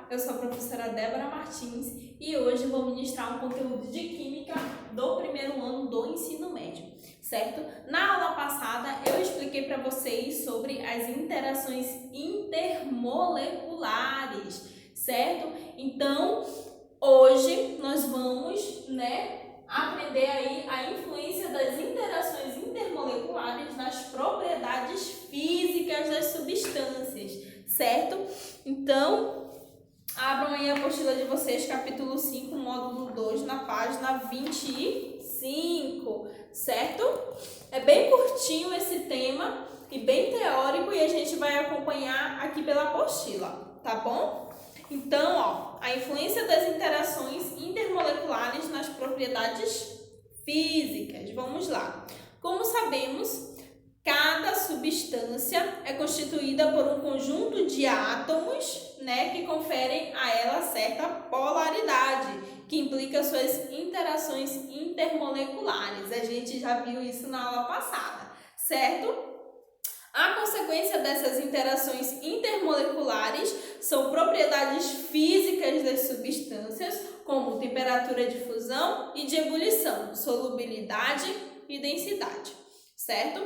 eu sou a professora Débora Martins e hoje vou ministrar um conteúdo de Química do primeiro ano do ensino médio, certo? Na aula passada eu expliquei para vocês sobre as interações intermoleculares, certo? Então, hoje nós vamos, aprender aí a influência das interações intermoleculares nas propriedades físicas das substâncias, certo? Então, abram aí a apostila de vocês, capítulo 5, módulo 2, na página 25, certo? É bem curtinho esse tema e bem teórico e a gente vai acompanhar aqui pela apostila, tá bom? Então, a influência das interações intermoleculares nas propriedades físicas. Vamos lá. Como sabemos, cada substância é constituída por um conjunto de átomos, que conferem a ela certa polaridade, que implica suas interações intermoleculares. A gente já viu isso na aula passada, certo? A consequência dessas interações intermoleculares são propriedades físicas das substâncias, como temperatura de fusão e de ebulição, solubilidade e densidade, certo?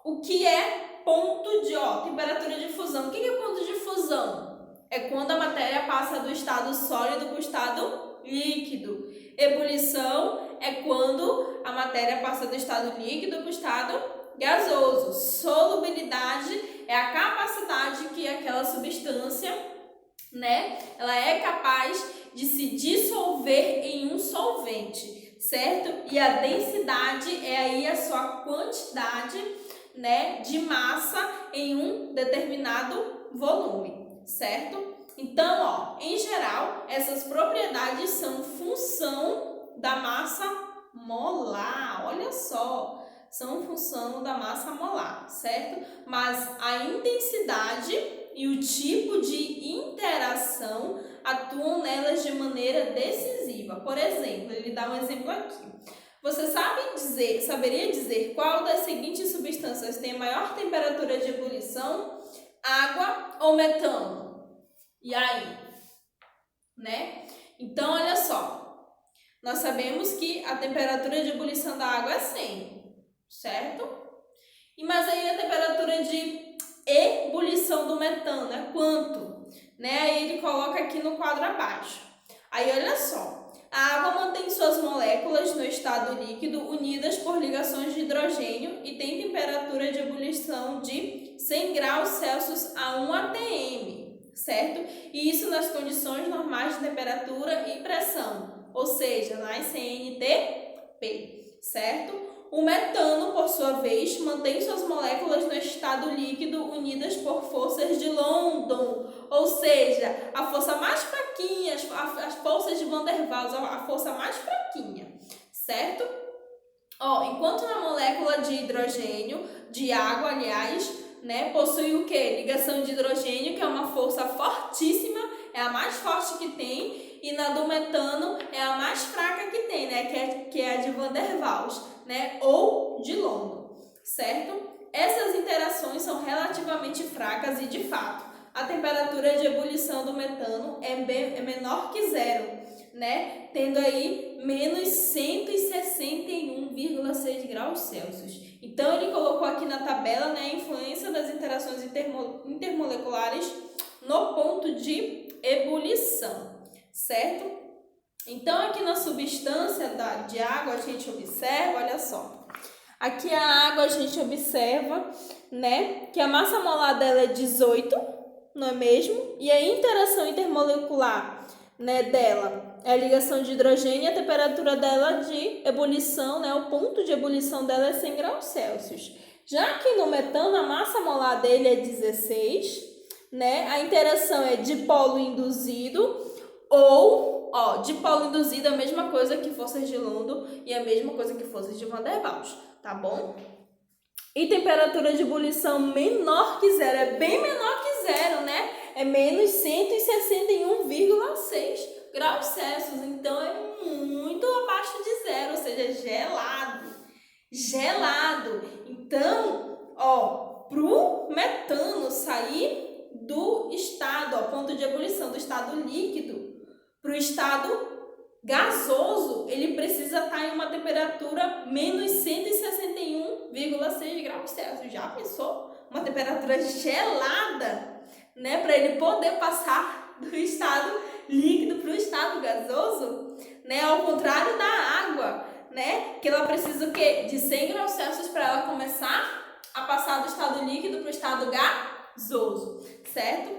O que é ponto de temperatura de fusão? O que é ponto de fusão? É quando a matéria passa do estado sólido para o estado líquido. Ebulição é quando a matéria passa do estado líquido para o estado gasoso. Solubilidade é a capacidade que aquela substância, ela é capaz de se dissolver em um solvente, certo? E a densidade é aí a sua quantidade, de massa em um determinado volume, certo? Então, em geral, essas propriedades são função da massa molar. Olha só, são função da massa molar, certo? Mas a intensidade e o tipo de interação atuam nelas de maneira decisiva. Por exemplo, ele dá um exemplo aqui. Você saberia dizer qual das seguintes substâncias tem a maior temperatura de ebulição? Água ou metano? E aí? Então, olha só. Nós sabemos que a temperatura de ebulição da água é 100, certo? Mas aí a temperatura de ebulição do metano é quanto? Aí ele coloca aqui no quadro abaixo. Aí olha só. A água mantém suas moléculas no estado líquido unidas por ligações de hidrogênio e tem temperatura de ebulição de 100 graus Celsius a 1 atm, certo? E isso nas condições normais de temperatura e pressão, ou seja, nas CNTP, certo? O metano, por sua vez, mantém suas moléculas no estado líquido unidas por forças de London, ou seja, a força mais fraquinha, as forças de Van der Waals, a força mais fraquinha, certo? Enquanto na molécula de hidrogênio, de água, aliás, possui o quê? Ligação de hidrogênio, que é uma força fortíssima, é a mais forte que tem, e na do metano é a mais fraca que tem, que é a de Van der Waals, ou de London, certo? Essas interações são relativamente fracas e, de fato, a temperatura de ebulição do metano é menor que zero, tendo aí menos 161,6 graus Celsius. Então, ele colocou aqui na tabela, a influência das interações intermoleculares no ponto de ebulição, certo? Então, aqui na substância de água, a gente observa, olha só. Aqui a água, a gente observa, que a massa molar dela é 18, não é mesmo? E a interação intermolecular, dela é a ligação de hidrogênio e a temperatura dela de ebulição, o ponto de ebulição dela é 100 graus Celsius. Já que no metano, a massa molar dele é 16, a interação é dipolo induzido ou, dipolo induzido é a mesma coisa que forças de London e a mesma coisa que forças de Van der Waals, tá bom? E temperatura de ebulição menor que zero, é bem menor que zero, É menos 161,6 graus Celsius, então é muito abaixo de zero, ou seja, gelado. Gelado. Então, pro metano sair do estado, ó, ponto de ebulição do estado líquido para o estado gasoso, ele precisa estar em uma temperatura menos 161,6 graus Celsius. Já pensou? Uma temperatura gelada, né? Para ele poder passar do estado líquido para o estado gasoso, né? Ao contrário da água, né? Que ela precisa o quê? De 100 graus Celsius para ela começar a passar do estado líquido para o estado gasoso, certo?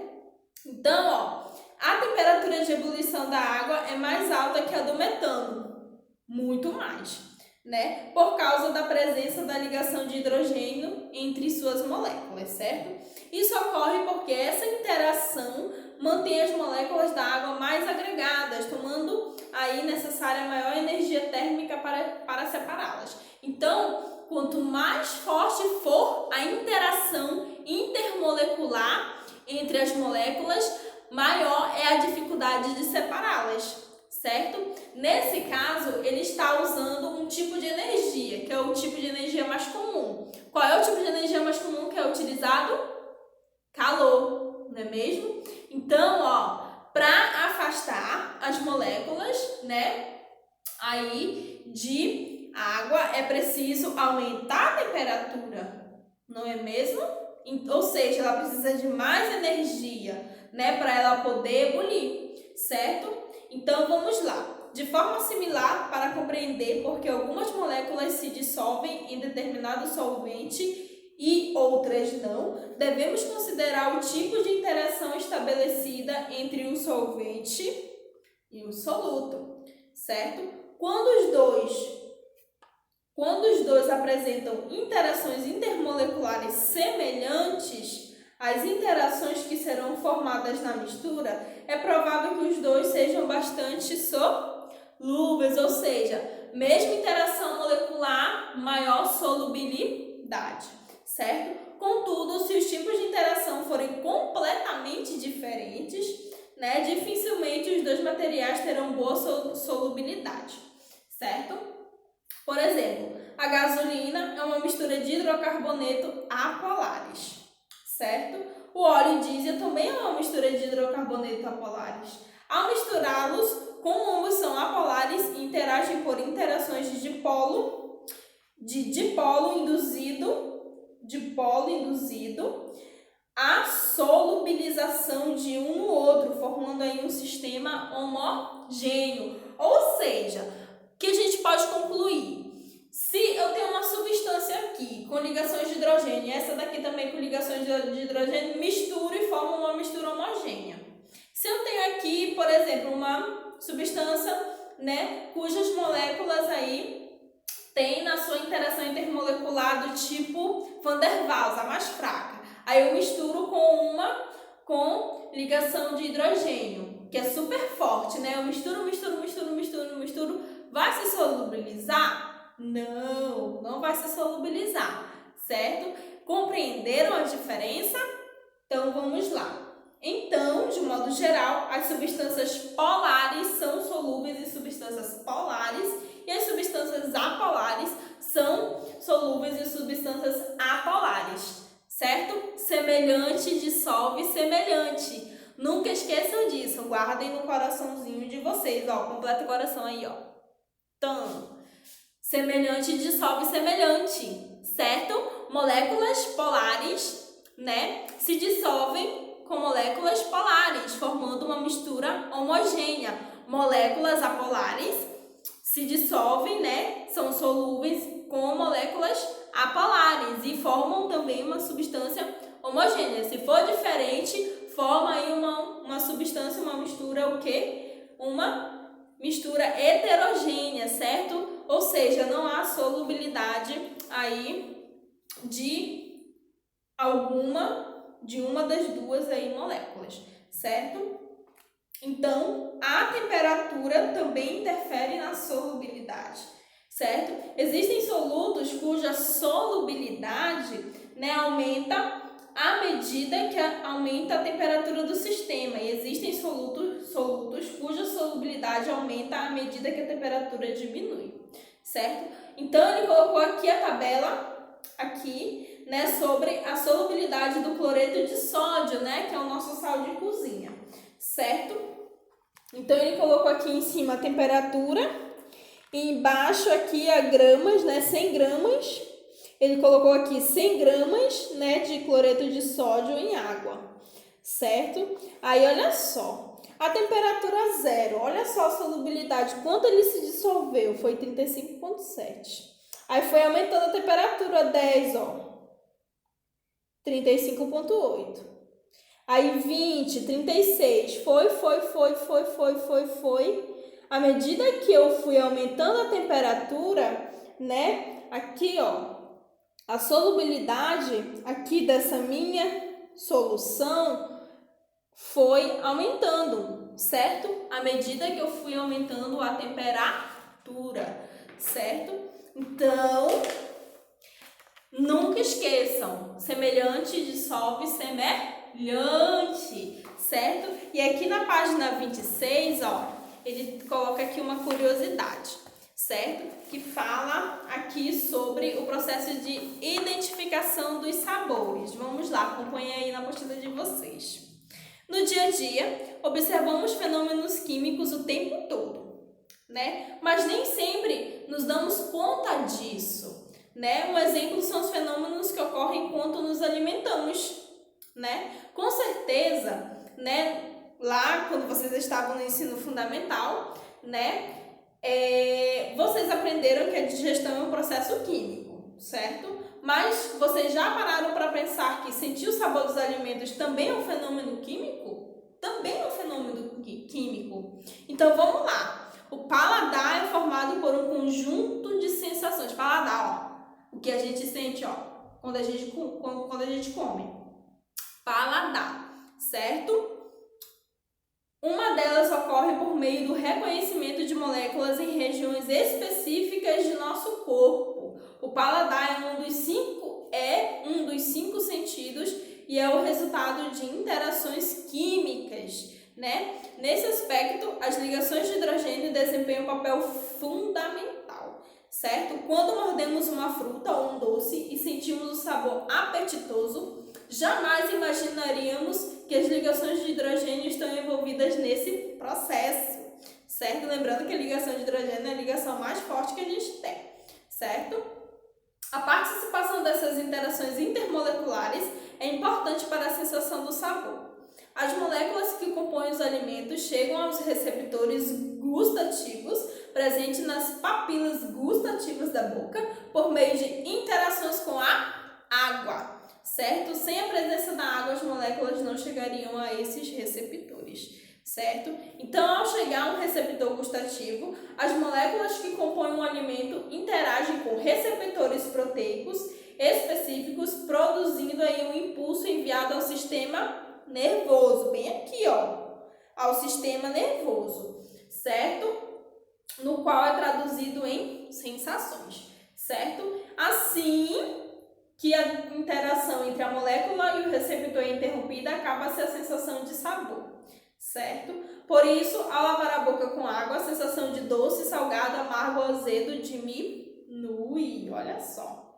Então, ó, a temperatura de ebulição da água é mais alta que a do metano, muito mais, né? Por causa da presença da ligação de hidrogênio entre suas moléculas, certo? Isso ocorre porque essa interação mantém as moléculas da água mais agregadas, tomando aí necessária maior energia térmica para separá-las. Então, quanto mais forte for a interação intermolecular entre as moléculas, maior é a dificuldade de separá-las, certo? Nesse caso, ele está usando um tipo de energia, que é o tipo de energia mais comum. Qual é o tipo de energia mais comum que é utilizado? Calor, não é mesmo? Então, ó, para afastar as moléculas, né, aí de água, é preciso aumentar a temperatura, não é mesmo? Ou seja, ela precisa de mais energia, né, para ela poder ebulir, certo? Então, vamos lá. De forma similar, para compreender porque algumas moléculas se dissolvem em determinado solvente e outras não, devemos considerar o tipo de interação estabelecida entre o solvente e o soluto, certo? Quando os dois apresentam interações intermoleculares semelhantes, as interações que serão formadas na mistura, é provável que os dois sejam bastante solúveis, ou seja, mesma interação molecular, maior solubilidade, certo? Contudo, se os tipos de interação forem completamente diferentes, né, dificilmente os dois materiais terão boa solubilidade, certo? Por exemplo, a gasolina é uma mistura de hidrocarboneto apolares, certo? O óleo diesel também é uma mistura de hidrocarboneto apolares. Ao misturá-los, como ambos são apolares e interagem por interações de dipolo induzido, a solubilização de um no outro, formando aí um sistema homogêneo. Ou seja, o que a gente pode concluir? Se eu tenho uma substância aqui com ligações de hidrogênio e essa daqui também com ligações de hidrogênio, misturo e formo uma mistura homogênea. Se eu tenho aqui, por exemplo, uma substância, né, cujas moléculas aí tem na sua interação intermolecular do tipo Van der Waals, a mais fraca. Aí eu misturo com uma com ligação de hidrogênio, que é super forte, né? Eu misturo. Vai se solubilizar? Não vai se solubilizar, certo? Compreenderam a diferença? Então, vamos lá. Então, de modo geral, as substâncias polares são solúveis em substâncias polares e as substâncias apolares são solúveis em substâncias apolares, certo? Semelhante dissolve semelhante. Nunca esqueçam disso, guardem no coraçãozinho de vocês, ó, completa o coração aí, ó. Então, semelhante dissolve semelhante, certo? Moléculas polares, né, se dissolvem com moléculas polares, formando uma mistura homogênea. Moléculas apolares se dissolvem, né, são solúveis com moléculas apolares e formam também uma substância homogênea. Se for diferente, forma aí uma substância, uma mistura, o quê? Uma mistura heterogênea, certo? Ou seja, não há solubilidade aí de uma das duas aí moléculas, certo? Então, a temperatura também interfere na solubilidade, certo? Existem solutos cuja solubilidade, né, aumenta à medida que aumenta a temperatura do sistema, e existem solutos cuja solubilidade aumenta à medida que a temperatura diminui, certo? Então, ele colocou aqui a tabela, aqui, né, sobre a solubilidade do cloreto de sódio, né, que é o sal de cozinha, certo? Então, ele colocou aqui em cima a temperatura, e embaixo aqui a gramas, né, 100 gramas. Ele colocou aqui 100 gramas, né, de cloreto de sódio em água, certo? Aí, olha só, a temperatura zero, olha só a solubilidade, quanto ele se dissolveu, foi 35,7. Aí, foi aumentando a temperatura 10, ó, 35,8. Aí, 20, 36, foi. À medida que eu fui aumentando a temperatura, né, aqui, ó, a solubilidade aqui dessa minha solução foi aumentando, certo? À medida que eu fui aumentando a temperatura, certo? Então, nunca esqueçam, semelhante dissolve semelhante, certo? E aqui na página 26, ó, ele coloca aqui uma curiosidade, certo? Que fala aqui sobre o processo de identificação dos sabores. Vamos lá, acompanha aí na apostila de vocês. No dia a dia, observamos fenômenos químicos o tempo todo, né? Mas nem sempre nos damos conta disso, né? Um exemplo são os fenômenos que ocorrem enquanto nos alimentamos, né? Com certeza, né? Lá, quando vocês estavam no ensino fundamental, né? Vocês aprenderam que a digestão é um processo químico, certo? Mas vocês já pararam para pensar que sentir o sabor dos alimentos também é um fenômeno químico? Também é um fenômeno químico. Então, vamos lá. O paladar é formado por um conjunto de sensações. Paladar, ó. O que a gente sente, ó, quando a gente come. Paladar, certo? Uma delas ocorre por meio do reconhecimento de moléculas em regiões específicas de nosso corpo. O paladar é um dos cinco sentidos e é o resultado de interações químicas, né? Nesse aspecto, as ligações de hidrogênio desempenham um papel fundamental, certo? Quando mordemos uma fruta ou um doce e sentimos o sabor apetitoso, jamais imaginaríamos que as ligações de hidrogênio estão envolvidas nesse processo, certo? Lembrando que a ligação de hidrogênio é a ligação mais forte que a gente tem, certo? A participação dessas interações intermoleculares é importante para a sensação do sabor. As moléculas que compõem os alimentos chegam aos receptores gustativos presentes nas papilas gustativas da boca por meio de interações com a água, certo? Sem a presença da água, as moléculas não chegariam a esses receptores, certo? Então, ao chegar a um receptor gustativo, as moléculas que compõem um alimento interagem com receptores proteicos específicos, produzindo aí um impulso enviado ao sistema nervoso, bem aqui, ó, ao sistema nervoso, certo? No qual é traduzido em sensações, certo? Assim que a interação entre a molécula e o receptor é interrompida, acaba-se a sensação de sabor, certo? Por isso, ao lavar a boca com água, a sensação de doce, salgado, amargo, azedo diminui, olha só.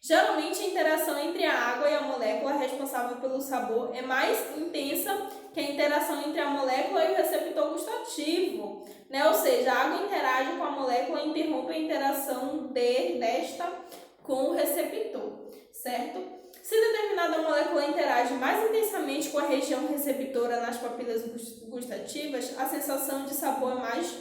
Geralmente, a interação entre a água e a molécula responsável pelo sabor é mais intensa que a interação entre a molécula e o receptor gustativo, né? Ou seja, a água interage com a molécula e interrompe a interação desta com o receptor, certo? Se determinada molécula interage mais intensamente com a região receptora nas papilas gustativas, a sensação de sabor é mais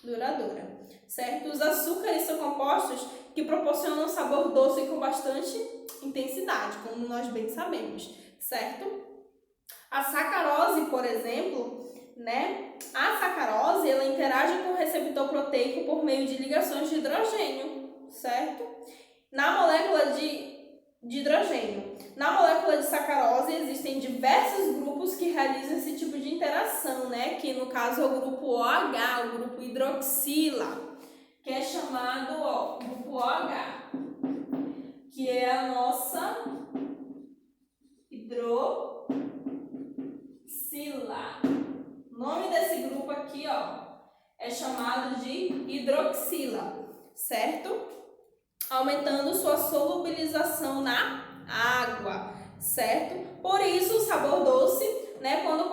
duradoura, certo? Os açúcares são compostos que proporcionam sabor doce com bastante intensidade, como nós bem sabemos, certo? A sacarose, por exemplo, né? A sacarose, ela interage com o receptor proteico por meio de ligações de hidrogênio, certo? Na molécula de hidrogênio. Na molécula de sacarose existem diversos grupos que realizam esse tipo de interação, né? Que no caso é o grupo OH, o grupo hidroxila, que é chamado, ó, grupo OH, que é a nossa hidroxila. O nome desse grupo aqui, ó, é chamado de hidroxila, certo? Aumentando sua solubilização na água, certo? Por isso, o sabor doce, né, quando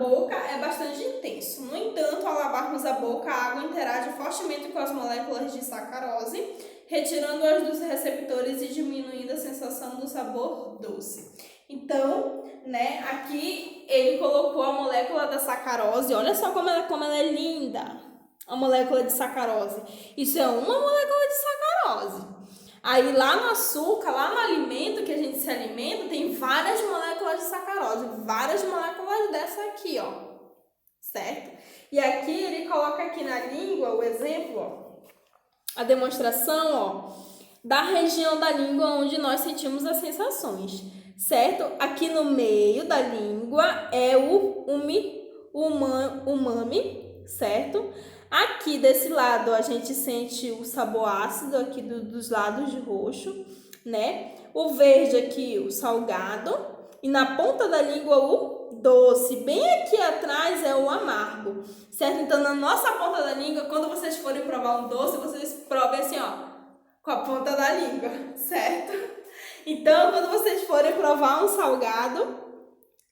boca é bastante intenso. No entanto, ao lavarmos a boca, a água interage fortemente com as moléculas de sacarose, retirando-as dos receptores e diminuindo a sensação do sabor doce. Então, né, aqui ele colocou a molécula da sacarose. Olha só como ela é linda, a molécula de sacarose. Isso é uma molécula de sacarose. Aí lá no açúcar, lá no alimento que a gente se alimenta, tem várias moléculas de sacarose, várias moléculas dessa aqui, ó, certo? E aqui ele coloca aqui na língua o exemplo, ó, a demonstração, ó, da região da língua onde nós sentimos as sensações, certo? Aqui no meio da língua é o umami, certo? Aqui desse lado a gente sente o sabor ácido aqui dos lados de roxo, né? O verde aqui, o salgado. E na ponta da língua o doce. Bem aqui atrás é o amargo, certo? Então na nossa ponta da língua, quando vocês forem provar um doce, vocês provem assim, ó, com a ponta da língua, certo? Então quando vocês forem provar um salgado,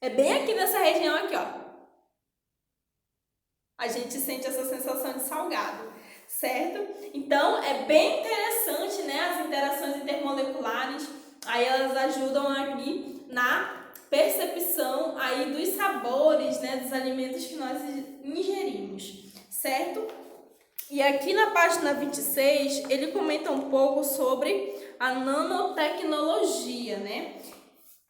é bem aqui nessa região aqui, ó. A gente sente essa sensação de salgado, certo? Então, é bem interessante, né? As interações intermoleculares, aí elas ajudam aqui na percepção aí dos sabores, né? Dos alimentos que nós ingerimos, certo? E aqui na página 26, ele comenta um pouco sobre a nanotecnologia, né?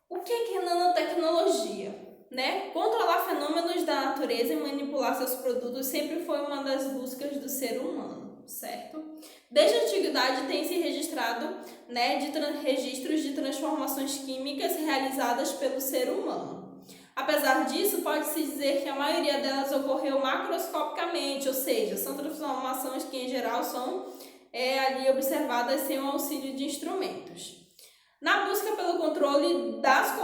O que é nanotecnologia? Né? Controlar fenômenos da natureza e manipular seus produtos sempre foi uma das buscas do ser humano, certo? Desde a antiguidade tem se registrado, né, registros de transformações químicas realizadas pelo ser humano. Apesar disso, pode-se dizer que a maioria delas ocorreu macroscopicamente, ou seja, são transformações que em geral são ali observadas sem o auxílio de instrumentos. Na busca pelo controle das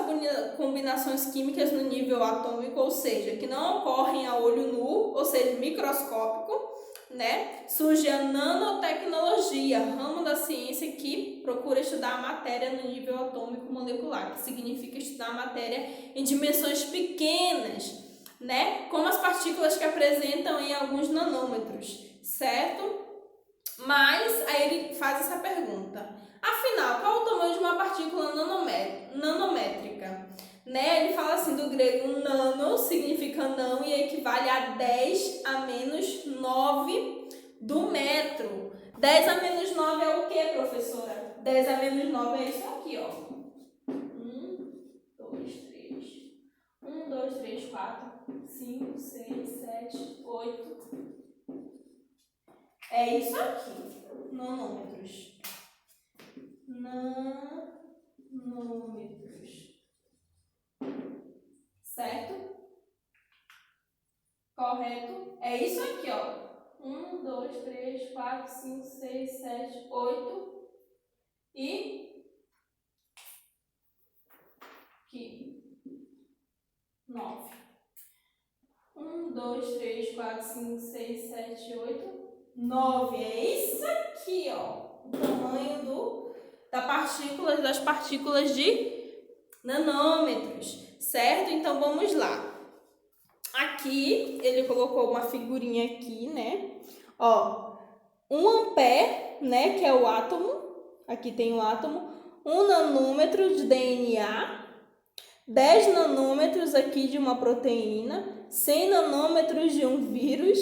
combinações químicas no nível atômico, ou seja, que não ocorrem a olho nu, ou seja, microscópico, né? Surge a nanotecnologia, ramo da ciência que procura estudar a matéria no nível atômico molecular, que significa estudar a matéria em dimensões pequenas, né? Como as partículas que apresentam em alguns nanômetros, certo? Mas aí ele faz essa pergunta. Afinal, qual é o tamanho de uma partícula nanométrica? Né? Ele fala assim, do grego nano significa não e equivale a 10 a menos 9 do metro. 10 a menos 9 é o que, professora? 10 a menos 9 é isso aqui, ó. 1, 2, 3, 4, 5, 6, 7, 8. É isso aqui, nanômetros. Nanômetros. Certo? Correto? É isso aqui, ó. 1, 2, 3, 4, 5, 6, 7, 8 e aqui 9. 1, 2, 3, 4, 5, 6, 7, 8, 9. É isso aqui, ó. O tamanho das partículas de nanômetros, certo? Então vamos lá. Aqui ele colocou uma figurinha aqui, né? Ó, 1 ampere, né, que é o átomo. Aqui tem o átomo. 1 nanômetro de DNA, 10 nanômetros aqui de uma proteína, 100 nanômetros de um vírus,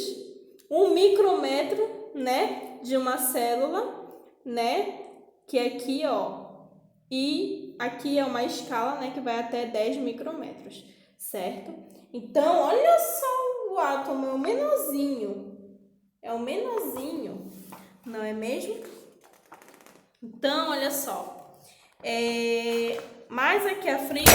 1 micrômetro, né, de uma célula, né? Que aqui, ó, e aqui é uma escala, né, que vai até 10 micrômetros, certo? Então, olha só o átomo, é o menorzinho, não é mesmo? Então, olha só, mais aqui à frente,